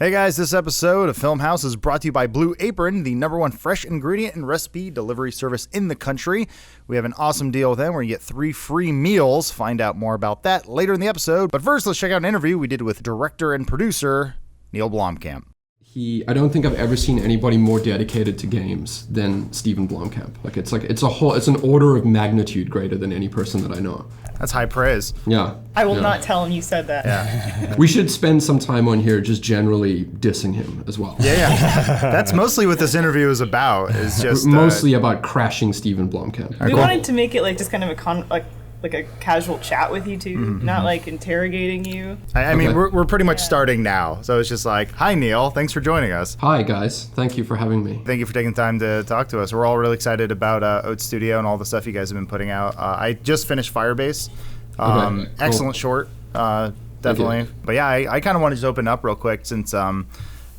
Hey guys, this episode of Funhaus is brought to you by Blue Apron, the #1 fresh ingredient and recipe delivery service in the country. We have an awesome deal with them where you get 3 free meals. Find out more about that later in the episode. But first, let's check out an interview we did with director and producer Neill Blomkamp. I don't think I've ever seen anybody more dedicated to games than Neill Blomkamp. It's an order of magnitude greater than any person that I know. That's high praise. Yeah. I will not tell him you said that. Yeah. We should spend some time on here just generally dissing him as well. Yeah. That's mostly what this interview is about. Is just mostly about crashing Neill Blomkamp. We wanted to make it like just kind of like a casual chat with you two, not like interrogating you. I mean, we're pretty much starting now. So it's just like, hi Neill, thanks for joining us. Hi guys, thank you for having me. Thank you for taking time to talk to us. We're all really excited about OATS Studio and all the stuff you guys have been putting out. I just finished Firebase. Cool. Excellent short, definitely. But yeah, I kind of wanted to open up real quick since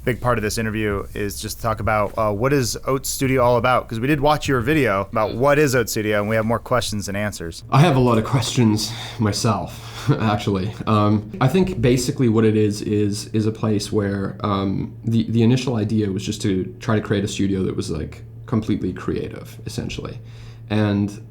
big part of this interview is just to talk about what is OATS Studio all about, because we did watch your video about what is OATS Studio and we have more questions than answers. I have a lot of questions myself, actually. I think basically what it is a place where the initial idea was just to try to create a studio that was like completely creative, essentially, and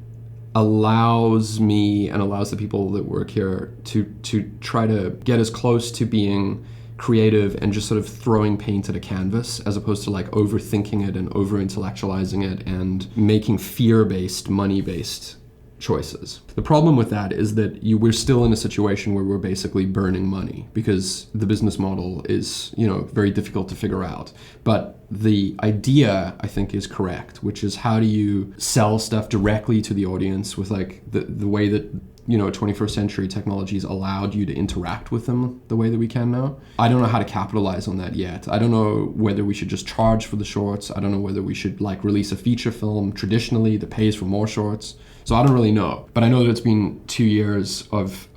allows me and allows the people that work here to try to get as close to being creative and just sort of throwing paint at a canvas, as opposed to like overthinking it and over-intellectualizing it and making fear-based, money-based choices. The problem with that is that we're still in a situation where we're basically burning money because the business model is, very difficult to figure out. But the idea, I think, is correct, which is how do you sell stuff directly to the audience with like the way that 21st century technologies allowed you to interact with them the way that we can now. I don't know how to capitalize on that yet. I don't know whether we should just charge for the shorts. I don't know whether we should like release a feature film traditionally that pays for more shorts. So I don't really know. But I know that it's been 2 years of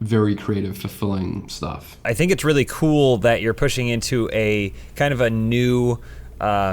very creative, fulfilling stuff. I think it's really cool that you're pushing into a kind of a new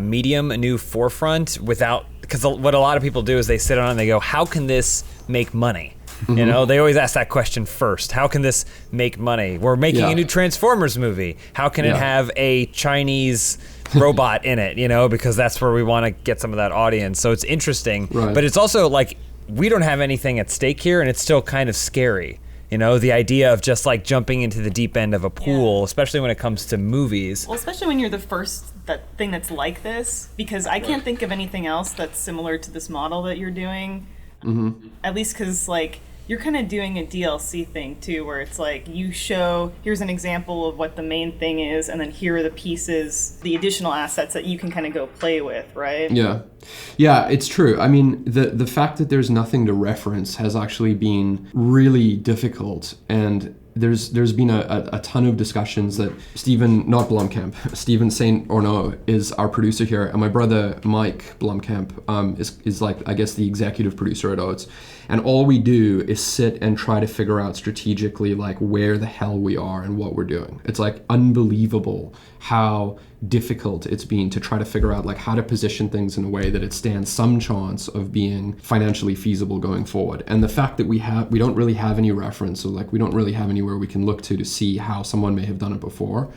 medium, a new forefront because what a lot of people do is they sit on it and they go, how can this make money? Mm-hmm. They always ask that question first. How can this make money? We're making a new Transformers movie. How can it have a Chinese robot in it? Because that's where we want to get some of that audience. So it's interesting, right. But it's also like we don't have anything at stake here, and it's still kind of scary. The idea of just like jumping into the deep end of a pool, especially when it comes to movies. Well, especially when you're the first thing that's like this, because I can't think of anything else that's similar to this model that you're doing. Mm-hmm. At least because like you're kind of doing a DLC thing too, where it's like you show, here's an example of what the main thing is, and then here are the pieces, the additional assets that you can kind of go play with, right? Yeah, it's true. I mean, the fact that there's nothing to reference has actually been really difficult, and there's been a ton of discussions that Stephen St. Orno is our producer here, and my brother Mike Blomkamp is like, I guess, the executive producer at OATS. And all we do is sit and try to figure out strategically like where the hell we are and what we're doing. It's like unbelievable how difficult it's been to try to figure out like how to position things in a way that it stands some chance of being financially feasible going forward. And the fact that we don't really have any reference, or like we don't really have anywhere we can look to see how someone may have done it before,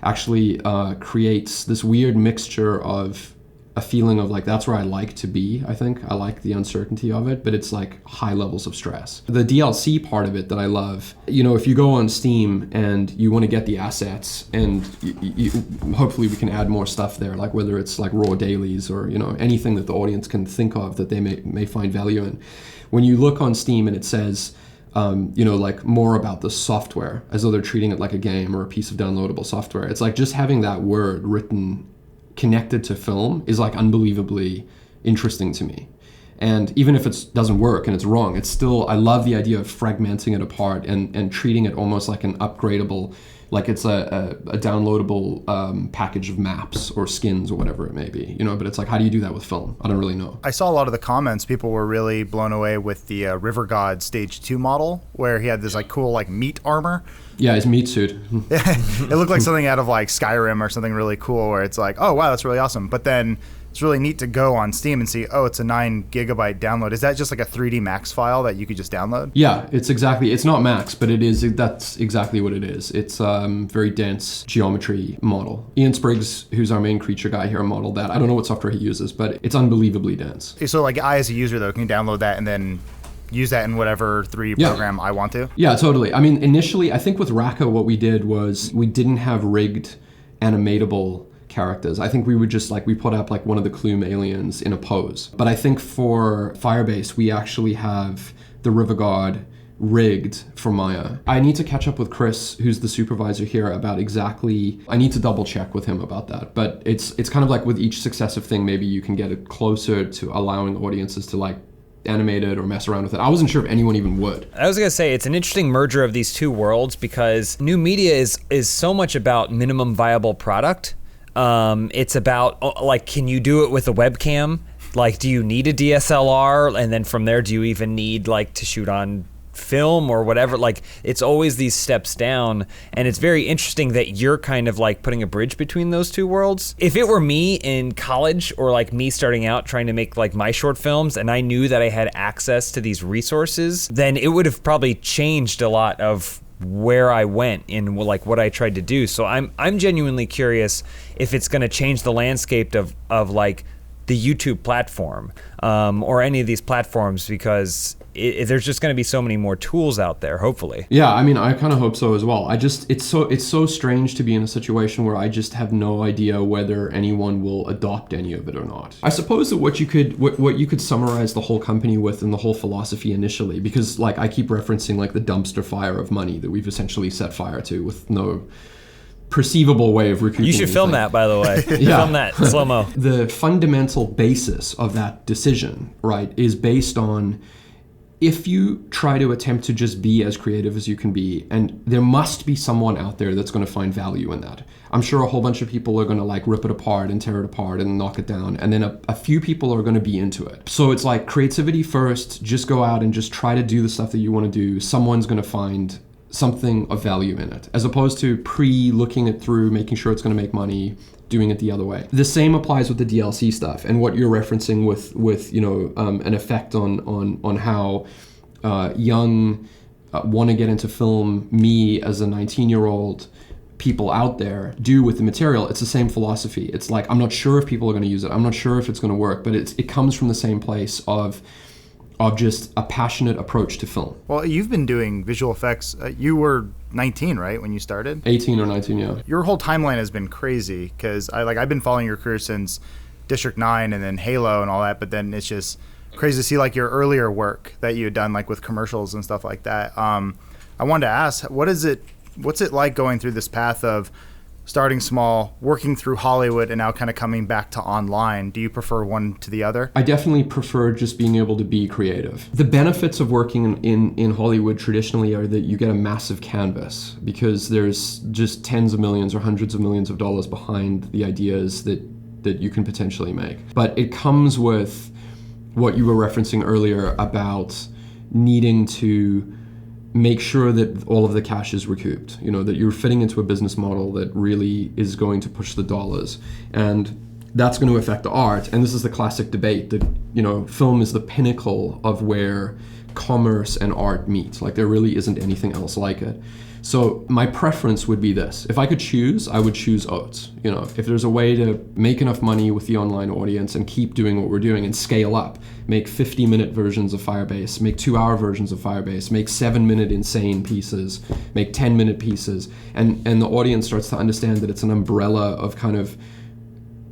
actually creates this weird mixture of a feeling of like, that's where I like to be. I think I like the uncertainty of it, but it's like high levels of stress. The DLC part of it that I love, if you go on Steam and you want to get the assets, and hopefully we can add more stuff there, like whether it's like raw dailies or anything that the audience can think of that they may find value in. When you look on Steam and it says like more about the software, as though they're treating it like a game or a piece of downloadable software, it's like just having that word written connected to film is like unbelievably interesting to me. And even if it doesn't work and it's wrong, it's still, I love the idea of fragmenting it apart and treating it almost like an upgradable, like it's a downloadable package of maps or skins or whatever it may be, but it's like, how do you do that with film? I don't really know. I saw a lot of the comments. People were really blown away with the River God Stage 2 model, where he had this like cool like meat armor. Yeah, his meat suit. It looked like something out of like Skyrim or something really cool, where it's like, oh wow, that's really awesome. But then it's really neat to go on Steam and see, oh, it's a 9 gigabyte download. Is that just like a 3D Max file that you could just download? Yeah, it's not Max, but that's exactly what it is. It's very dense geometry model. Ian Spriggs, who's our main creature guy here, modeled that. I don't know what software he uses, but it's unbelievably dense. So like I as a user though can download that and then use that in whatever 3D program I want to? Yeah, totally. I mean, initially, I think with Raqqa, what we did was we didn't have rigged animatable characters. I think we would just we put up one of the Clume aliens in a pose. But I think for Firebase, we actually have the River God rigged for Maya. I need to catch up with Chris, who's the supervisor here, about exactly, I need to double check with him about that. But it's kind of like with each successive thing, maybe you can get it closer to allowing audiences to animate it or mess around with it. I wasn't sure if anyone even would. I was gonna say it's an interesting merger of these two worlds because new media is so much about minimum viable product. It's about can you do it with a webcam? Do you need a DSLR? And then from there, do you even need to shoot on film or whatever? It's always these steps down, and it's very interesting that you're kind of putting a bridge between those two worlds. If it were me in college or me starting out trying to make my short films and I knew that I had access to these resources, then it would have probably changed a lot of where I went in what I tried to do. So I'm genuinely curious if it's going to change the landscape of the YouTube platform or any of these platforms, because there's just going to be so many more tools out there, hopefully. Yeah, I mean, I kind of hope so as well. It's so strange to be in a situation where I just have no idea whether anyone will adopt any of it or not. I suppose that what you could summarize the whole company with and the whole philosophy initially, because I keep referencing the dumpster fire of money that we've essentially set fire to with no perceivable way of recouping. You should film that, by the way. Film that slow-mo. The fundamental basis of that decision, right, is based on if you try to attempt to just be as creative as you can be, and there must be someone out there that's going to find value in that. I'm sure a whole bunch of people are going to rip it apart and tear it apart and knock it down, and then a few people are going to be into it. So it's creativity first, just go out and just try to do the stuff that you want to do. Someone's going to find something of value in it, as opposed to looking it through, making sure it's going to make money, doing it the other way. The same applies with the DLC stuff and what you're referencing with an effect on how young want to get into film, me as a 19-year-old, people out there do with the material. It's the same philosophy. It's I'm not sure if people are going to use it. I'm not sure if it's going to work, but it comes from the same place of just a passionate approach to film. Well, you've been doing visual effects. You were 19, right, when you started? 18 or 19, yeah. Your whole timeline has been crazy because I've been following your career since District 9 and then Halo and all that, but then it's just crazy to see your earlier work that you had done with commercials and stuff like that. I wanted to ask, what's it like going through this path of starting small, working through Hollywood, and now kind of coming back to online? Do you prefer one to the other? I definitely prefer just being able to be creative. The benefits of working in Hollywood traditionally are that you get a massive canvas because there's just tens of millions or hundreds of millions of dollars behind the ideas that you can potentially make. But it comes with what you were referencing earlier about needing to make sure that all of the cash is recouped, that you're fitting into a business model that really is going to push the dollars. And that's going to affect the art. And this is the classic debate that, film is the pinnacle of where commerce and art meet. There really isn't anything else like it. So my preference would be this. If I could choose, I would choose OATS. If there's a way to make enough money with the online audience and keep doing what we're doing and scale up, make 50-minute versions of Firebase, make 2-hour versions of Firebase, make 7-minute insane pieces, make 10-minute pieces, and the audience starts to understand that it's an umbrella of kind of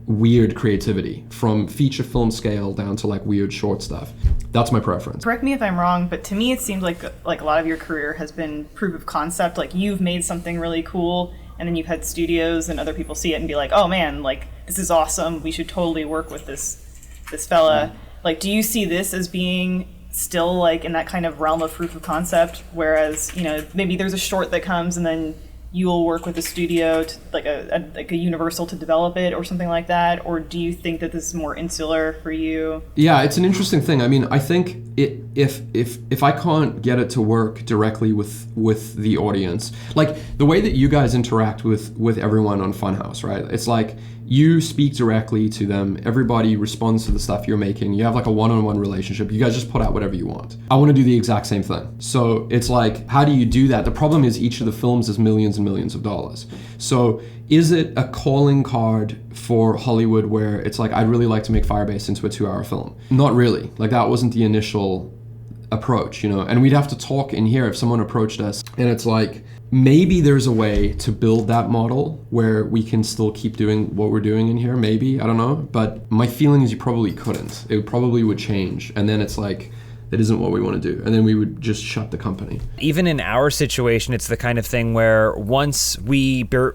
weird creativity from feature film scale down to weird short stuff. That's my preference. Correct me if I'm wrong, but to me it seems like a lot of your career has been proof of concept. You've made something really cool, and then you've had studios and other people see it and be like, oh man, this is awesome. We should totally work with this fella. Do you see this as being still in that kind of realm of proof of concept? Whereas, maybe there's a short that comes and then you'll work with a studio to, like a Universal to develop it or something like that, or do you think that this is more insular for you? Yeah, it's an interesting thing. I mean, I think if I can't get it to work directly with the audience, like the way that you guys interact with everyone on Funhaus, right? It's like you speak directly to them. Everybody responds to the stuff you're making. You have like a one-on-one relationship. You guys just put out whatever you want. I want to do the exact same thing. So it's like, how do you do that? The problem is each of the films is millions and millions of dollars. So is it a calling card for Hollywood where it's like, I'd really like to make Firebase into a 2-hour film? Not really. Like that wasn't the initial approach, you know? And we'd have to talk in here if someone approached us and it's like, maybe there's a way to build that model where we can still keep doing what we're doing in here, maybe, I don't know. But my feeling is you probably couldn't. It probably would change. And then it's like, that isn't what we want to do. And then we would just shut the company. Even in our situation, it's the kind of thing where once we're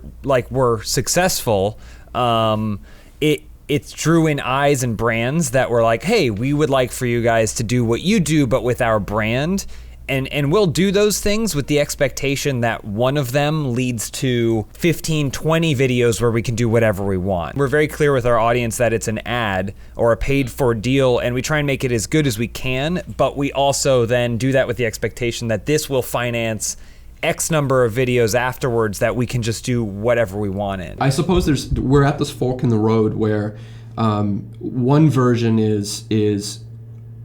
successful, it drew in eyes and brands that were like, hey, we would like for you guys to do what you do, but with our brand. And we'll do those things with the expectation that one of them leads to 15, 20 videos where we can do whatever we want. We're very clear with our audience that it's an ad or a paid for deal, and we try and make it as good as we can, but we also then do that with the expectation that this will finance X number of videos afterwards that we can just do whatever we want in. I suppose we're at this fork in the road where one version is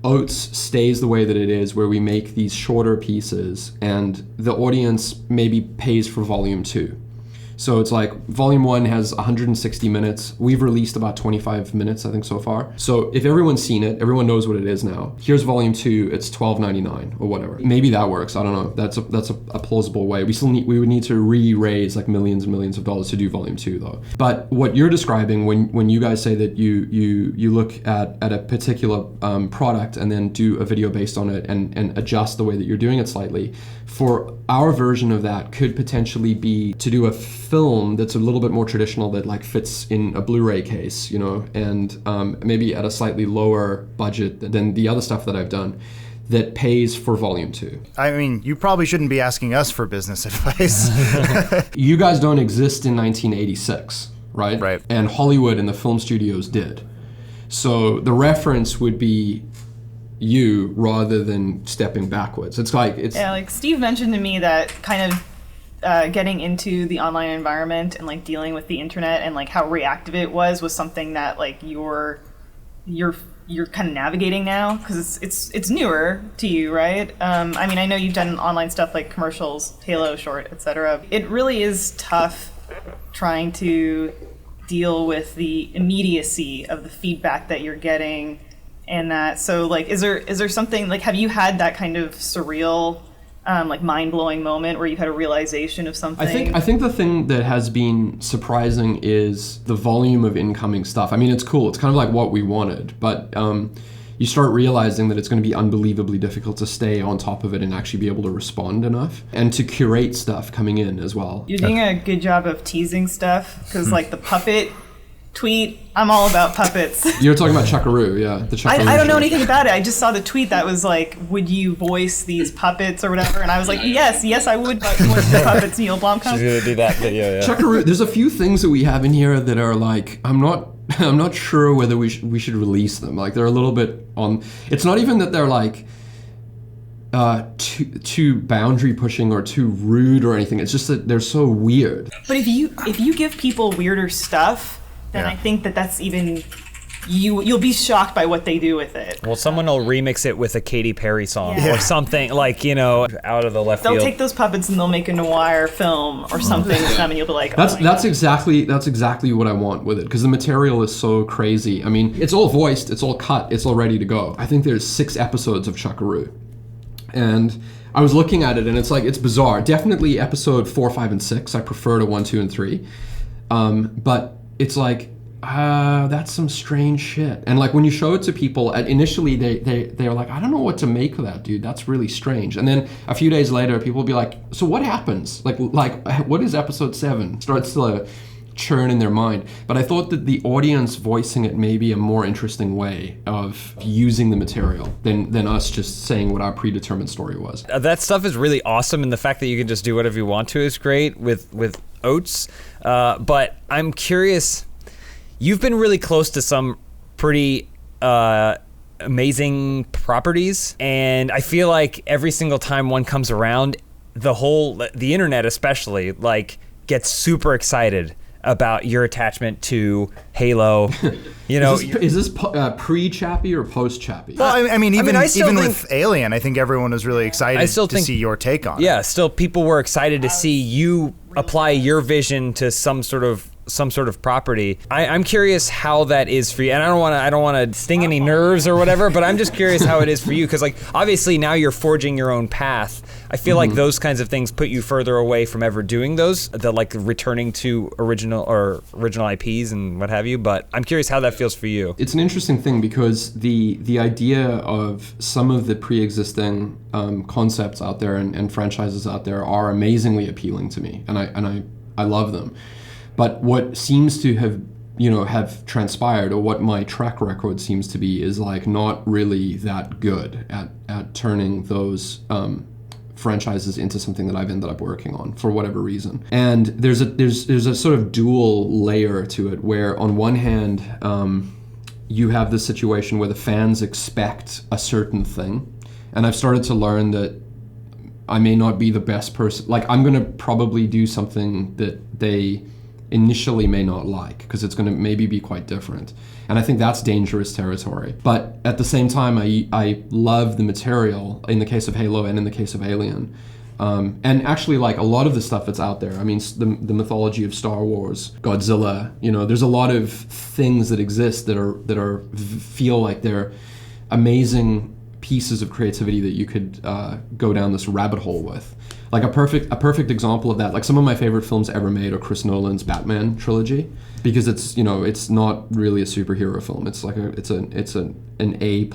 OATS stays the way that it is, where we make these shorter pieces and the audience maybe pays for volume 2. So it's like volume 1 has 160 minutes. We've released about 25 minutes, I think, so far. So if everyone's seen it, everyone knows what it is now. Here's volume 2, it's $12.99 or whatever. Maybe that works, I don't know. That's a plausible way. We would need to re-raise like millions and millions of dollars to do volume 2 though. But what you're describing when you guys say that you look at a particular product and then do a video based on it and adjust the way that you're doing it slightly, for our version of that could potentially be to do a film that's a little bit more traditional that like fits in a Blu-ray case, you know, and maybe at a slightly lower budget than the other stuff that I've done that pays for volume 2. I mean, you probably shouldn't be asking us for business advice. You guys don't exist in 1986, right? Right. And Hollywood and the film studios did. So the reference would be you rather than stepping backwards. It's like Steve mentioned to me that kind of getting into the online environment and like dealing with the internet and like how reactive it was something that like you're kind of navigating now because it's newer to you, right? I mean, I know you've done online stuff like commercials, Halo short, etc. It really is tough trying to deal with the immediacy of the feedback that you're getting. And that, so like, is there something like, have you had that kind of surreal, like mind-blowing moment where you had a realization of something? I think the thing that has been surprising is the volume of incoming stuff. I mean, it's cool. It's kind of like what we wanted, but you start realizing that it's going to be unbelievably difficult to stay on top of it and actually be able to respond enough and to curate stuff coming in as well. You're doing a good job of teasing stuff because like the puppet tweet, I'm all about puppets. You're talking about Chuckaroo, yeah. The Chuckaroo I don't know show. anything about it. I just saw the tweet that was like, would you voice these puppets or whatever? And I was like, yes, I would voice the puppets, Neill Blomkamp. She's gonna do that video, yeah. Chuckaroo, there's a few things that we have in here that are like, I'm not sure whether we should release them. Like they're a little bit on, it's not even that they're like too boundary pushing or too rude or anything. It's just that they're so weird. But if you give people weirder stuff, then I think that's even you'll be shocked by what they do with it. Well, someone will remix it with a Katy Perry song or something like, you know, out of the left field. They'll take those puppets and they'll make a noir film or something with them, and you'll be like, that's exactly what I want with it because the material is so crazy. I mean, it's all voiced, it's all cut, it's all ready to go. I think there's 6 episodes of Chuckaroo, and I was looking at it and it's like, it's bizarre. Definitely episode 4, 5, and 6. I prefer to 1, 2, and 3. But it's like, that's some strange shit. And like when you show it to people, initially they're like, I don't know what to make of that, dude. That's really strange. And then a few days later, people will be like, so what happens? Like what is episode 7? Starts to churn in their mind. But I thought that the audience voicing it may be a more interesting way of using the material than us just saying what our predetermined story was. That stuff is really awesome, and the fact that you can just do whatever you want to is great with OATS. But I'm curious, you've been really close to some pretty amazing properties, and I feel like every single time one comes around, the internet especially, like, gets super excited about your attachment to Halo. You know, is this pre-Chappie or post-Chappie? Well, I mean, even think, with Alien, I think everyone was really excited to see your take on it. Yeah, still people were excited to see you apply your vision to some sort of property. I'm curious how that is for you, and I don't want to sting any nerves or whatever, but I'm just curious how it is for you, because like obviously now you're forging your own path. I feel like those kinds of things put you further away from ever doing those, the like returning to original IPs and what have you. But I'm curious how that feels for you. It's an interesting thing because the idea of some of the pre-existing concepts out there and franchises out there are amazingly appealing to me, and I love them. But what seems to have transpired, or what my track record seems to be, is like not really that good at turning those franchises into something that I've ended up working on for whatever reason. And there's a sort of dual layer to it, where on one hand you have this situation where the fans expect a certain thing, and I've started to learn that I may not be the best person. Like, I'm gonna probably do something that they initially may not like, because it's going to maybe be quite different, and I think that's dangerous territory. But at the same time, I love the material in the case of Halo and in the case of Alien, and actually like a lot of the stuff that's out there. I mean, the mythology of Star Wars, Godzilla, there's a lot of things that exist that feel like they're amazing pieces of creativity that you could go down this rabbit hole with. Like a perfect example of that, like some of my favorite films ever made are Chris Nolan's Batman trilogy, because it's not really a superhero film. It's like it's an A+++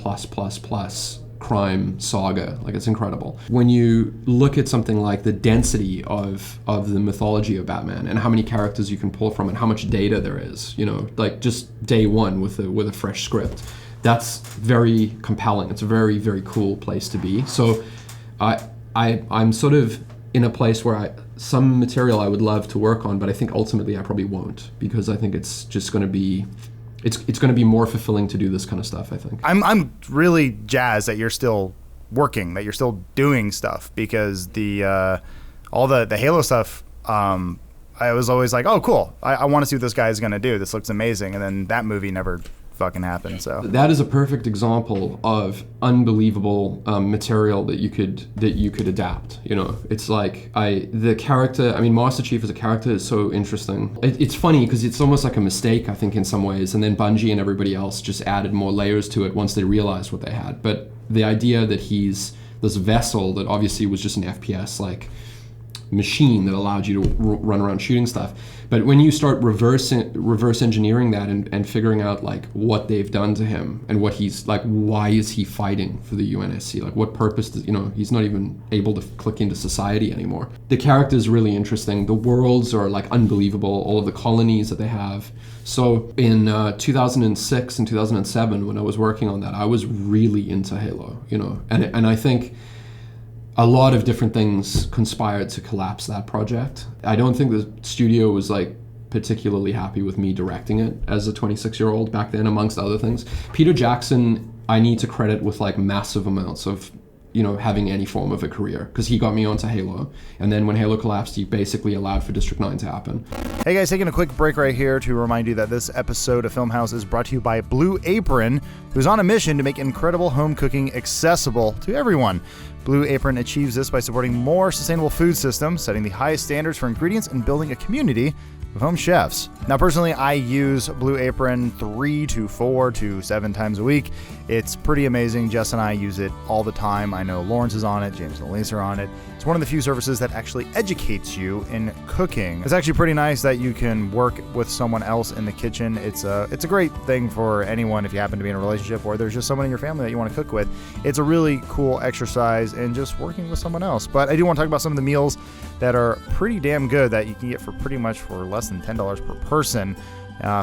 crime saga. Like, it's incredible. When you look at something like the density of the mythology of Batman and how many characters you can pull from and how much data there is, like just day one with a fresh script, that's very compelling. It's a very, very cool place to be. So I'm sort of in a place where some material I would love to work on, but I think ultimately I probably won't, because I think it's just going to be, it's going to be more fulfilling to do this kind of stuff, I think. I'm really jazzed that you're still working, that you're still doing stuff, because all the Halo stuff, I was always like, oh, cool. I want to see what this guy is going to do. This looks amazing. And then that movie never fucking happened. So that is a perfect example of unbelievable material that you could adapt. It's like the character. I mean, Master Chief as a character is so interesting. It's funny because it's almost like a mistake, I think, in some ways, and then Bungie and everybody else just added more layers to it once they realized what they had. But the idea that he's this vessel that obviously was just an FPS like machine that allowed you to run around shooting stuff. But when you start reverse engineering that and figuring out like what they've done to him and what he's like, why is he fighting for the UNSC? Like, what purpose does, he's not even able to click into society anymore. The character is really interesting. The worlds are like unbelievable. All of the colonies that they have. So in 2006 and 2007, when I was working on that, I was really into Halo, and I think a lot of different things conspired to collapse that project. I don't think the studio was like particularly happy with me directing it as a 26-year-old back then, amongst other things. Peter Jackson, I need to credit with like massive amounts of, having any form of a career, because he got me onto Halo. And then when Halo collapsed, he basically allowed for District 9 to happen. Hey guys, taking a quick break right here to remind you that this episode of Filmhouse is brought to you by Blue Apron, who's on a mission to make incredible home cooking accessible to everyone. Blue Apron achieves this by supporting more sustainable food systems, setting the highest standards for ingredients, and building a community of home chefs. Now, personally, I use Blue Apron 3 to 4 to 7 times a week. It's pretty amazing. Jess and I use it all the time. I know Lawrence is on it, James and Elise are on it. It's one of the few services that actually educates you in cooking. It's actually pretty nice that you can work with someone else in the kitchen. It's a great thing for anyone if you happen to be in a relationship or there's just someone in your family that you want to cook with. It's a really cool exercise in just working with someone else. But I do want to talk about some of the meals that are pretty damn good that you can get for pretty much for less than $10 per person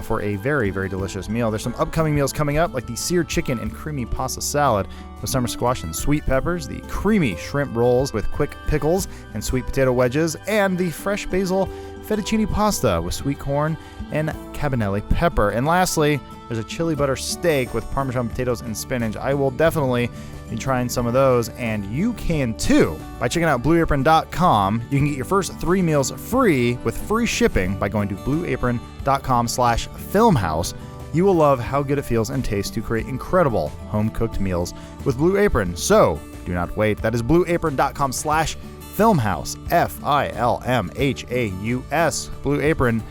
for a very, very delicious meal. There's some upcoming meals coming up, like the seared chicken and creamy pasta salad with summer squash and sweet peppers, the creamy shrimp rolls with quick pickles and sweet potato wedges, and the fresh basil fettuccine pasta with sweet corn and cabanelli pepper. And lastly, there's a chili butter steak with Parmesan potatoes and spinach. I will definitely be trying some of those, and you can too. By checking out BlueApron.com, you can get your first 3 meals free with free shipping by going to BlueApron.com/filmhouse. You will love how good it feels and tastes to create incredible home-cooked meals with Blue Apron. So do not wait. That is BlueApron.com/filmhouse, FILMHAUS. Blue Apron,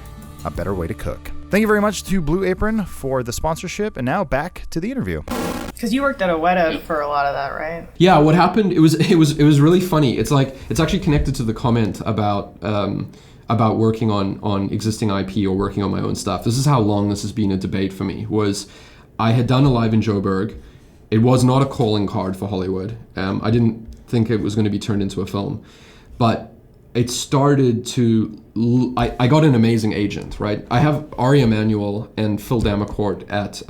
a better way to cook. Thank you very much to Blue Apron for the sponsorship, and now back to the interview. Because you worked at OATS for a lot of that, right? Yeah, what happened? It was really funny. It's actually connected to the comment about working on existing IP or working on my own stuff. This is how long this has been a debate for me. Was I had done Alive in Joburg. It was not a calling card for Hollywood. I didn't think it was going to be turned into a film, but it started to. I got an amazing agent, right? I have Ari Emanuel and Phil Damacourt at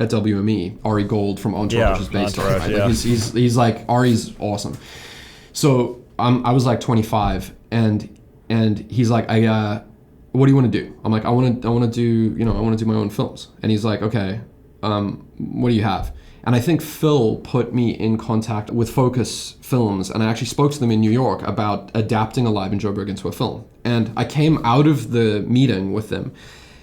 WME. Ari Gold from Entourage is based on, right? Yeah. Like he's like, Ari's awesome. So I was like 25, and he's like, what do you want to do? I'm like, I want to do my own films. And he's like, okay, what do you have? And I think Phil put me in contact with Focus Films, and I actually spoke to them in New York about adapting Alive in Joburg into a film. And I came out of the meeting with them,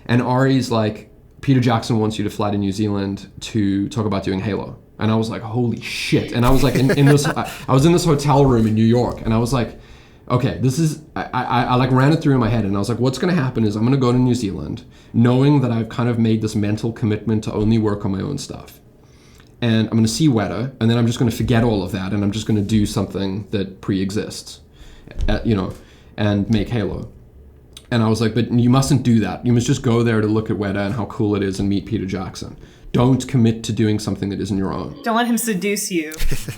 and Ari's like, Peter Jackson wants you to fly to New Zealand to talk about doing Halo. And I was like, holy shit. And I was like, I was in this hotel room in New York, and I was like, okay, this is, I like ran it through in my head, and I was like, what's going to happen is I'm going to go to New Zealand, knowing that I've kind of made this mental commitment to only work on my own stuff. And I'm going to see Weta, and then I'm just going to forget all of that, and I'm just going to do something that pre-exists, and make Halo. And I was like, but you mustn't do that. You must just go there to look at Weta and how cool it is and meet Peter Jackson. Don't commit to doing something that isn't your own. Don't let him seduce you.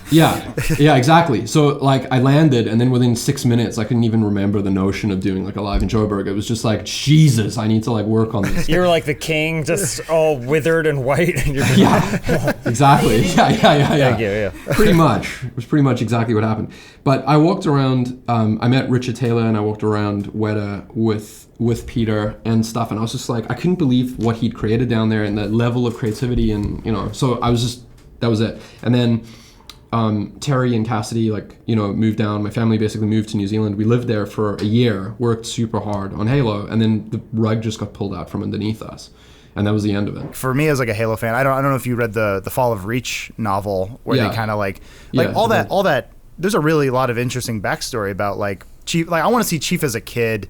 Yeah, exactly. So like I landed, and then within 6 minutes, I couldn't even remember the notion of doing like Alive in Joburg. It was just like, Jesus, I need to like work on this. You were like the king, just all withered and white. And you're Yeah, exactly. Yeah. Thank you, yeah. Pretty much. It was pretty much exactly what happened. But I walked around, I met Richard Taylor, and I walked around Weta with Peter and stuff, and I was just like, I couldn't believe what he'd created down there and the level of creativity, and so I was just, that was it. And then Terry and Cassidy moved down. My family basically moved to New Zealand. We lived there for a year, worked super hard on Halo, and then the rug just got pulled out from underneath us, and that was the end of it. For me as like a Halo fan, I don't know if you read the Fall of Reach novel where they kind of like all that. There's a really lot of interesting backstory about like Chief. Like I want to see Chief as a kid.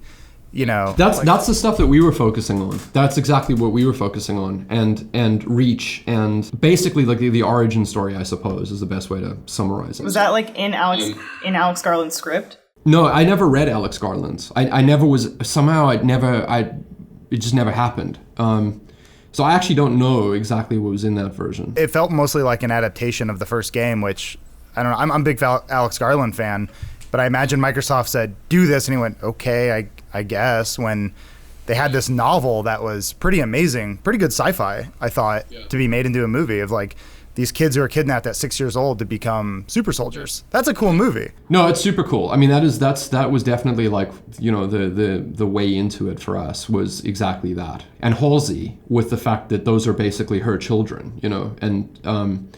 That's the stuff that we were focusing on. That's exactly what we were focusing on, and Reach, and basically like the origin story, I suppose, is the best way to summarize it. Was that like in Alex Garland's script? No, I never read Alex Garland's. I never was, somehow it just never happened. So I actually don't know exactly what was in that version. It felt mostly like an adaptation of the first game, which I don't know. I'm a big Alex Garland fan, but I imagine Microsoft said, do this, and he went, okay, I guess, when they had this novel that was pretty amazing, pretty good sci-fi, I thought, to be made into a movie of like these kids who are kidnapped at 6 years old to become super soldiers. That's a cool movie. No, it's super cool. I mean, that was definitely like, the way into it for us was exactly that. And Halsey, with the fact that those are basically her children, and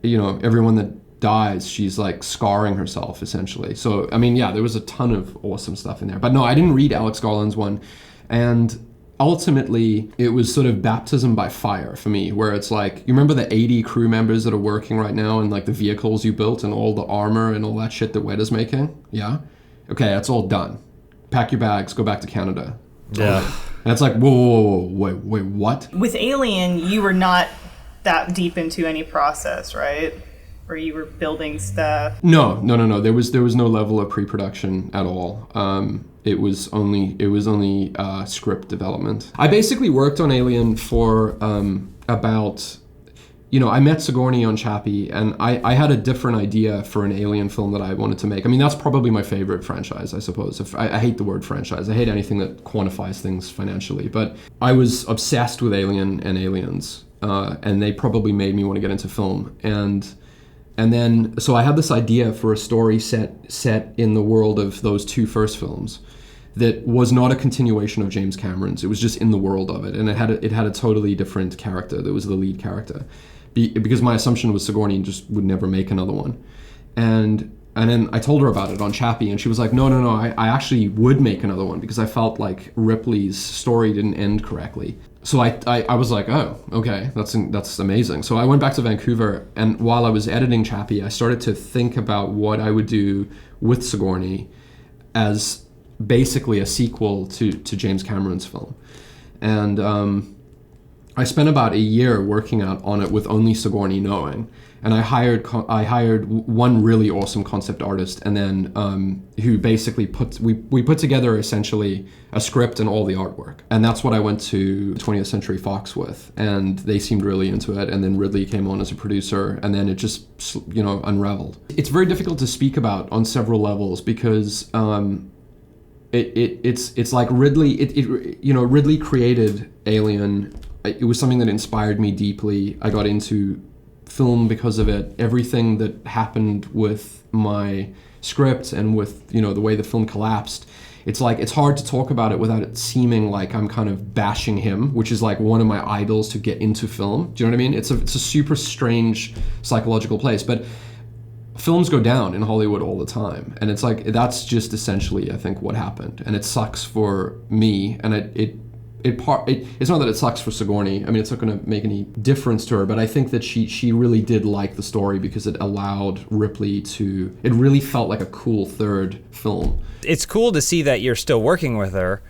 everyone that dies, she's like scarring herself essentially. So I mean, yeah, there was a ton of awesome stuff in there. But no, I didn't read Alex Garland's one, and ultimately it was sort of baptism by fire for me, where it's like, you remember the 80 crew members that are working right now and like the vehicles you built and all the armor and all that shit that Weta's making? Yeah? Okay, that's all done. Pack your bags, go back to Canada. Yeah. And it's like, whoa, wait, what? With Alien, you were not that deep into any process, right? Or you were building stuff? No. There was no level of pre-production at all. It was only script development. I basically worked on Alien for about I met Sigourney on Chappie, and I had a different idea for an Alien film that I wanted to make. I mean, that's probably my favorite franchise, I suppose. I hate the word franchise. I hate anything that quantifies things financially. But I was obsessed with Alien and Aliens, and they probably made me want to get into film. And then, so I had this idea for a story set in the world of those two first films that was not a continuation of James Cameron's. It was just in the world of it, and it had a totally different character that was the lead character. Because my assumption was Sigourney just would never make another one. And then I told her about it on Chappie, and she was like, no, I actually would make another one because I felt like Ripley's story didn't end correctly. So I was like, oh, okay, that's amazing. So I went back to Vancouver, and while I was editing Chappie, I started to think about what I would do with Sigourney as basically a sequel to James Cameron's film. And I spent about a year working on it with only Sigourney knowing, and I hired one really awesome concept artist, and then who basically we put together essentially a script and all the artwork, and that's what I went to 20th Century Fox with, and they seemed really into it, and then Ridley came on as a producer, and then it just unraveled. It's very difficult to speak about on several levels because it's like Ridley created Alien. It was something that inspired me deeply. I got into film because of it. Everything that happened with my script and with the way the film collapsed, it's like it's hard to talk about it without it seeming like I'm kind of bashing him, which is like one of my idols to get into film. Do you know what I mean? It's a super strange psychological place, but films go down in Hollywood all the time, and it's like that's just essentially I think what happened, and it sucks for me, and it's not that it sucks for Sigourney. I mean, it's not going to make any difference to her, but I think that she really did like the story because it allowed Ripley to. It really felt like a cool third film. It's cool to see that you're still working with her.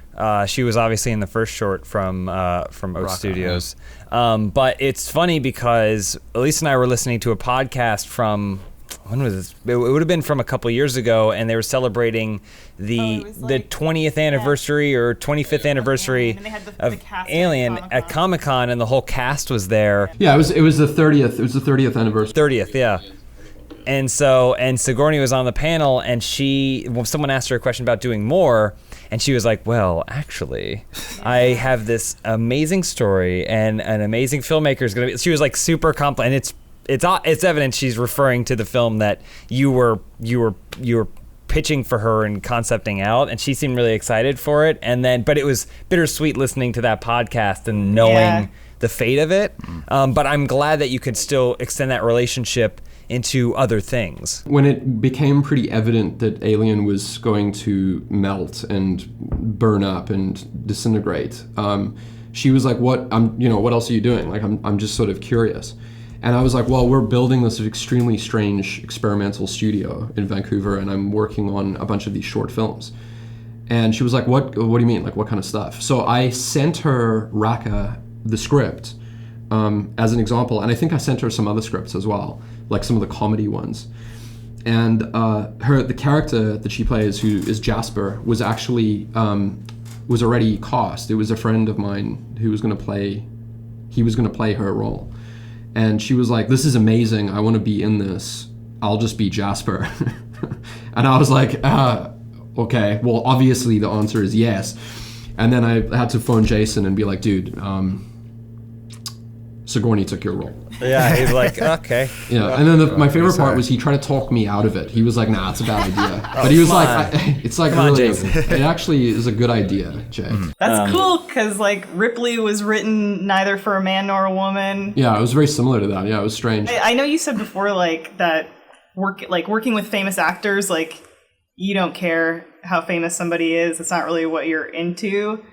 She was obviously in the first short from OATS Studios. But it's funny because Elise and I were listening to a podcast from. When was this? It would have been from a couple years ago, and they were celebrating the 20th anniversary or 25th anniversary of Alien at Comic-Con, and the whole cast was there. Yeah, it was the 30th. It was the 30th anniversary. 30th, yeah. And Sigourney was on the panel, and someone asked her a question about doing more, and she was like, well, actually, I have this amazing story, and an amazing filmmaker is going to be. She was like super and it's evident she's referring to the film that you were pitching for her and concepting out, and she seemed really excited for it. But it was bittersweet listening to that podcast and knowing the fate of it. But I'm glad that you could still extend that relationship into other things. When it became pretty evident that Alien was going to melt and burn up and disintegrate, she was like, "What? What else are you doing? Like, I'm just sort of curious." And I was like, well, we're building this extremely strange experimental studio in Vancouver, and I'm working on a bunch of these short films. And she was like, what do you mean? Like, what kind of stuff? So I sent her Raka, the script, as an example. And I think I sent her some other scripts as well, like some of the comedy ones. And the character that she plays, who is Jasper, was actually, was already cast. It was a friend of mine who was going to play her role. And she was like, this is amazing. I want to be in this. I'll just be Jasper. And I was like, okay, well, obviously the answer is yes. And then I had to phone Jason and be like, dude, Sigourney took your role. Yeah, he's like, okay. Yeah, and then my favorite part was he tried to talk me out of it. He was like, nah, it's a bad idea. But he was like, it's like really, it actually is a good idea, Jay. That's cool, because like Ripley was written neither for a man nor a woman. Yeah, it was very similar to that. Yeah, it was strange. I know you said before like that working with famous actors, like you don't care how famous somebody is. It's not really what you're into.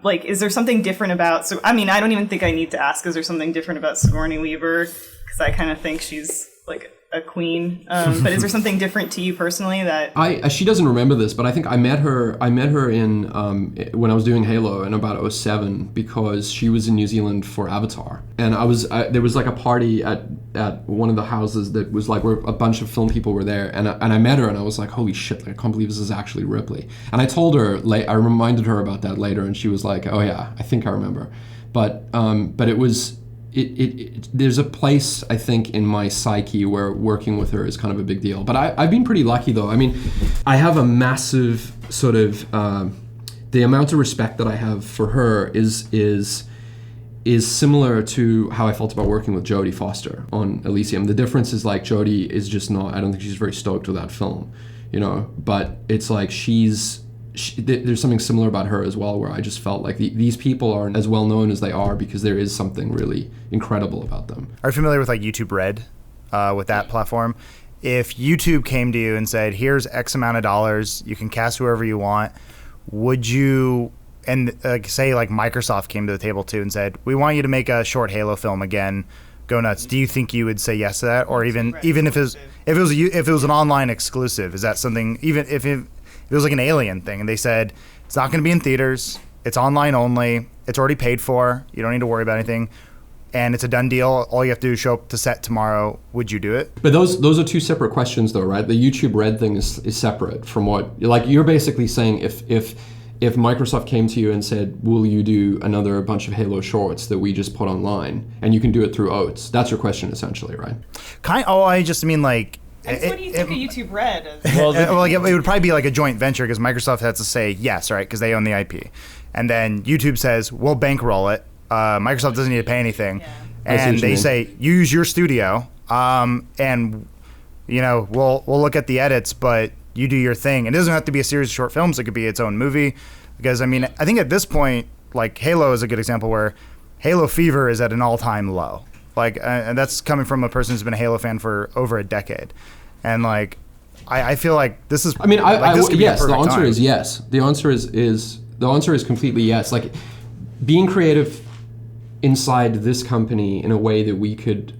Like, is there something different about? So, I mean, I don't even think I need to ask. Is there something different about Sigourney Weaver? Because I kind of think she's like a queen. But is there something different to you personally that? She doesn't remember this, but I think I met her in when I was doing Halo in about 2007 because she was in New Zealand for Avatar, and there was like a party at one of the houses that was like where a bunch of film people were there, and I met her and I was like, holy shit, I can't believe this is actually Ripley. And I told her, I reminded her about that later, and she was like, oh yeah, I think I remember. But there's a place, I think, in my psyche where working with her is kind of a big deal. But I've been pretty lucky, though. I mean, I have a massive sort of the amount of respect that I have for her is similar to how I felt about working with Jodie Foster on Elysium. The difference is like Jodie is just not, I don't think she's very stoked with that film, you know, but it's like there's something similar about her as well, where I just felt like these people aren't as well known as they are because there is something really incredible about them. Are you familiar with like YouTube Red, with that platform? If YouTube came to you and said, here's X amount of dollars, you can cast whoever you want, would you, and say like Microsoft came to the table too and said, we want you to make a short Halo film again, go nuts. Do you think you would say yes to that? Or even if it was an online exclusive, is that something, even if it was like an Alien thing and they said, it's not going to be in theaters, it's online only, it's already paid for, you don't need to worry about anything, and it's a done deal, all you have to do is show up to set tomorrow, would you do it? But those are two separate questions though, right? The YouTube Red thing is separate from what, like you're basically saying if Microsoft came to you and said, will you do another bunch of Halo shorts that we just put online, and you can do it through OATS, that's your question essentially, right? I just mean like, what do you think of YouTube Red? Well, like it would probably be like a joint venture because Microsoft has to say yes, right? Because they own the IP. And then YouTube says, we'll bankroll it. Microsoft doesn't need to pay anything. Yeah. And they say, use your studio, and you know, we'll look at the edits, but you do your thing. It doesn't have to be a series of short films. It could be its own movie. Because, I mean, I think at this point, like Halo is a good example where Halo fever is at an all-time low. Like, and that's coming from a person who's been a Halo fan for over a decade. And like, I feel like this is. I mean, yes. The answer is yes. The answer is completely yes. Like, being creative inside this company in a way that we could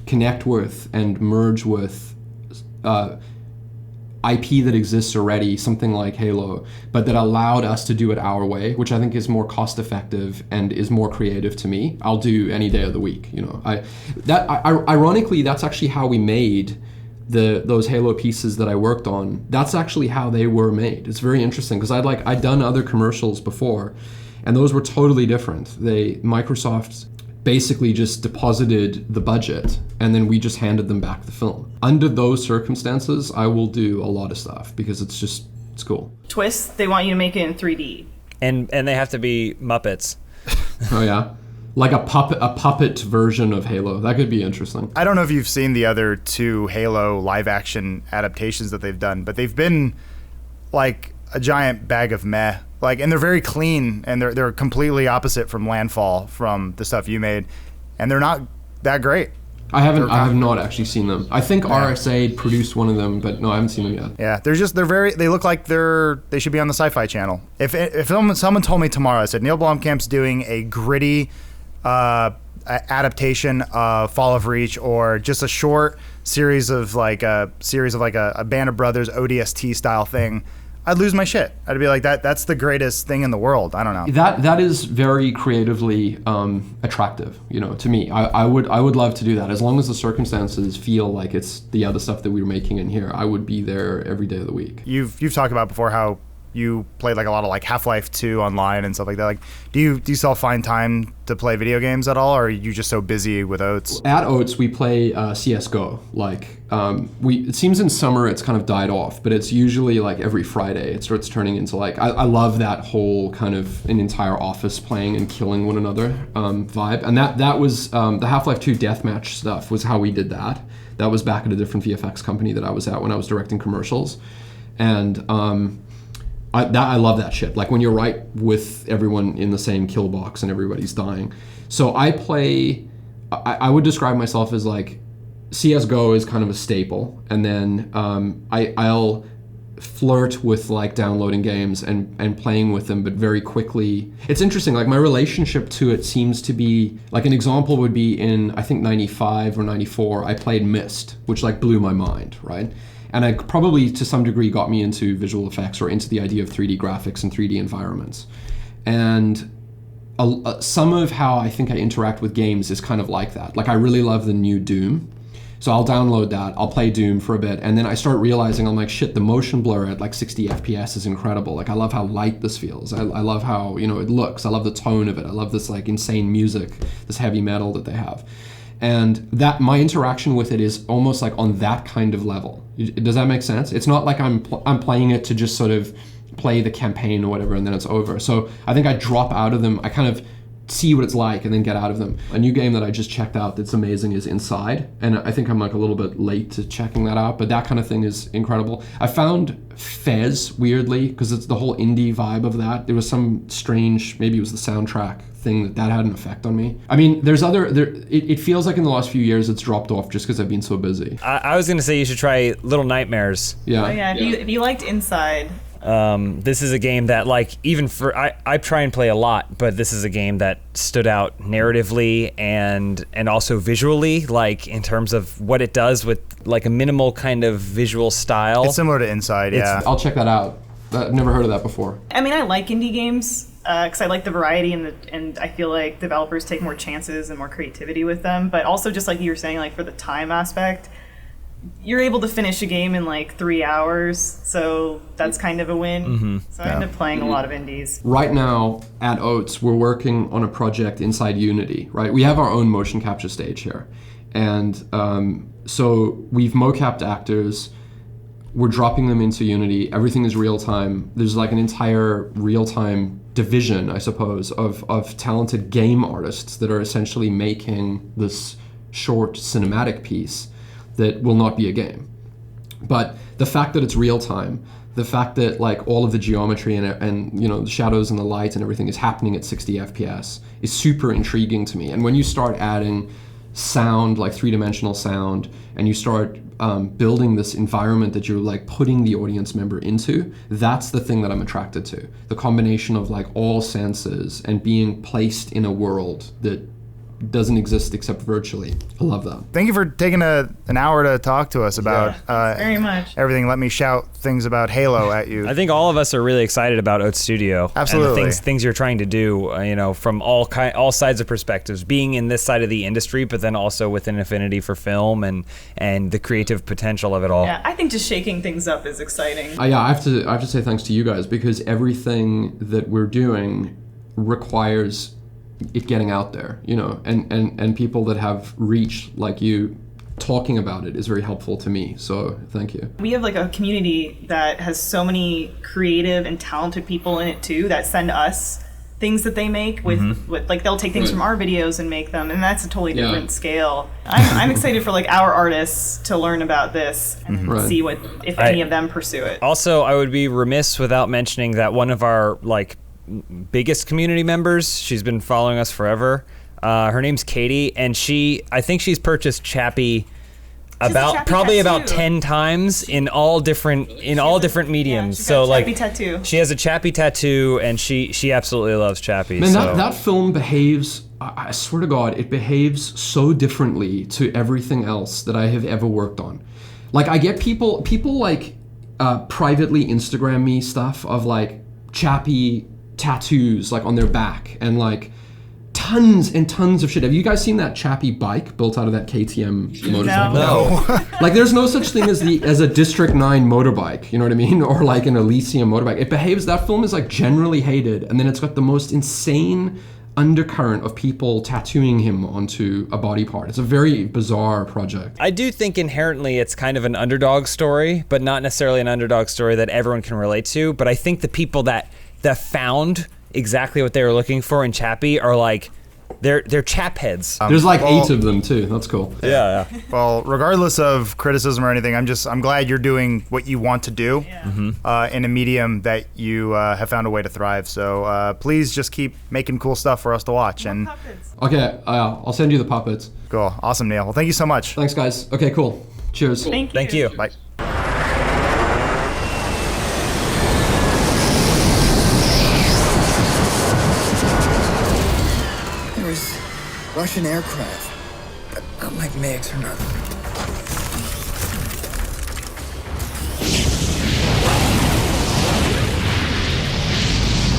connect with and merge with IP that exists already, something like Halo, but that allowed us to do it our way, which I think is more cost effective and is more creative to me. I'll do any day of the week, you know. Ironically, that's actually how we made those Halo pieces that I worked on. That's actually how they were made. It's very interesting because I'd done other commercials before, and those were totally different. Microsoft basically just deposited the budget and then we just handed them back the film. Under those circumstances, I will do a lot of stuff because it's cool. Twist, they want you to make it in 3D. And they have to be Muppets. Oh yeah? Like a puppet version of Halo. That could be interesting. I don't know if you've seen the other two Halo live action adaptations that they've done, but they've been like a giant bag of meh. Like, and they're very clean, and they're completely opposite from Landfall, from the stuff you made, and they're not that great. I have not actually seen them. I think RSA produced one of them, but no, I haven't seen them yet. Yeah, they look like they should be on the Sci-Fi Channel. If someone told me tomorrow, I said Neill Blomkamp's doing a gritty adaptation of Fall of Reach, or just a short series of like a Band of Brothers ODST style thing, I'd lose my shit. I'd be like, that's the greatest thing in the world. I don't know. That is very creatively attractive, you know, to me. I would love to do that. As long as the circumstances feel like it's the other stuff that we were making in here, I would be there every day of the week. You've talked about before how you played like a lot of like Half-Life 2 online and stuff like that. Like, do you still find time to play video games at all, or are you just so busy with OATS? At OATS, we play CS:GO. Like, it seems in summer it's kind of died off, but it's usually like every Friday it starts turning into like, I love that whole kind of an entire office playing and killing one another vibe. And that was the Half-Life 2 deathmatch stuff was how we did that. That was back at a different VFX company that I was at when I was directing commercials. And I love that shit. Like when you're right with everyone in the same kill box and everybody's dying. So I would describe myself as like, CS:GO is kind of a staple, and then I'll flirt with like downloading games and playing with them, but very quickly. It's interesting, like my relationship to it seems to be, like an example would be in, I think 95 or 94, I played Myst, which like blew my mind, right? And I probably to some degree got me into visual effects or into the idea of 3D graphics and 3D environments. And some of how I think I interact with games is kind of like that. Like I really love the new Doom. So I'll download that, I'll play Doom for a bit, and then I start realizing, I'm like, shit, the motion blur at like 60 FPS is incredible. Like, I love how light this feels. I love how, it looks. I love the tone of it. I love this like insane music, this heavy metal that they have. And that my interaction with it is almost like on that kind of level. Does that make sense? It's not like I'm playing it to just sort of play the campaign or whatever and then it's over. So I think I drop out of them. I kind of see what it's like and then get out of them. A new game that I just checked out that's amazing is Inside, and I think I'm like a little bit late to checking that out, but that kind of thing is incredible. I found Fez, weirdly, because it's the whole indie vibe of that. There was some strange, maybe it was the soundtrack thing that had an effect on me. I mean, it feels like in the last few years it's dropped off just because I've been so busy. I was going to say you should try Little Nightmares. Yeah. Oh yeah, if you liked Inside, this is a game that, like, even for I try and play a lot, but this is a game that stood out narratively and also visually, like in terms of what it does with like a minimal kind of visual style. It's similar to Inside, yeah. I'll check that out. I've never heard of that before. I mean, I like indie games because I like the variety and I feel like developers take more chances and more creativity with them. But also, just like you were saying, like for the time aspect, you're able to finish a game in like 3 hours, so that's kind of a win. Mm-hmm. So I end up playing a lot of indies. Right now at OATS, we're working on a project inside Unity, right? We have our own motion capture stage here. And so we've mocapped actors, we're dropping them into Unity, everything is real time. There's like an entire real time division, I suppose, of talented game artists that are essentially making this short cinematic piece that will not be a game. But the fact that it's real time, the fact that like all of the geometry and the shadows and the light and everything is happening at 60 FPS is super intriguing to me. And when you start adding sound, like three-dimensional sound, and you start building this environment that you're like putting the audience member into, that's the thing that I'm attracted to. The combination of like all senses and being placed in a world that doesn't exist except virtually. I love that. Thank you for taking an hour to talk to us about Very much. everything. Let me shout things about Halo at you. I think all of us are really excited about OATS Studio. Absolutely. And the things you're trying to do, from all sides of perspectives, being in this side of the industry, but then also with an affinity for film and the creative potential of it all. Yeah, I think just shaking things up is exciting. Yeah, I have to say thanks to you guys, because everything that we're doing requires it getting out there, and people that have reach like you talking about it is very helpful to me. So thank you. We have like a community that has so many creative and talented people in it too that send us things that they make with like they'll take things from our videos and make them, and that's a totally different scale. I'm excited for like our artists to learn about this and see if any of them pursue it. Also, I would be remiss without mentioning that one of our like biggest community members, she's been following us forever. Her name's Katie, and I think she's purchased Chappie about 10 times in all different mediums. So like tattoo. She has a Chappie tattoo, and she absolutely loves Chappie. Man, that film behaves, I swear to God, it behaves so differently to everything else that I have ever worked on. Like, I get people like privately Instagram me stuff of like Chappie tattoos like on their back and like tons and tons of shit. Have you guys seen that Chappie bike built out of that KTM motorcycle? No. Like, there's no such thing as a District 9 motorbike, you know what I mean? Or like an Elysium motorbike. It behaves, that film is like generally hated, and then it's got the most insane undercurrent of people tattooing him onto a body part. It's a very bizarre project. I do think inherently it's kind of an underdog story, but not necessarily an underdog story that everyone can relate to. But I think the people that found exactly what they were looking for in Chappie are like, they're chap heads. There's like 8 of them too. That's cool. Yeah. Well, regardless of criticism or anything, I'm glad you're doing what you want to do in a medium that you have found a way to thrive. So please just keep making cool stuff for us to watch. And okay, I'll send you the puppets. Cool. Awesome, Neill. Well, thank you so much. Thanks, guys. Okay, cool. Cheers. Thank you. Bye. Russian aircraft, but not like MiGs or nothing.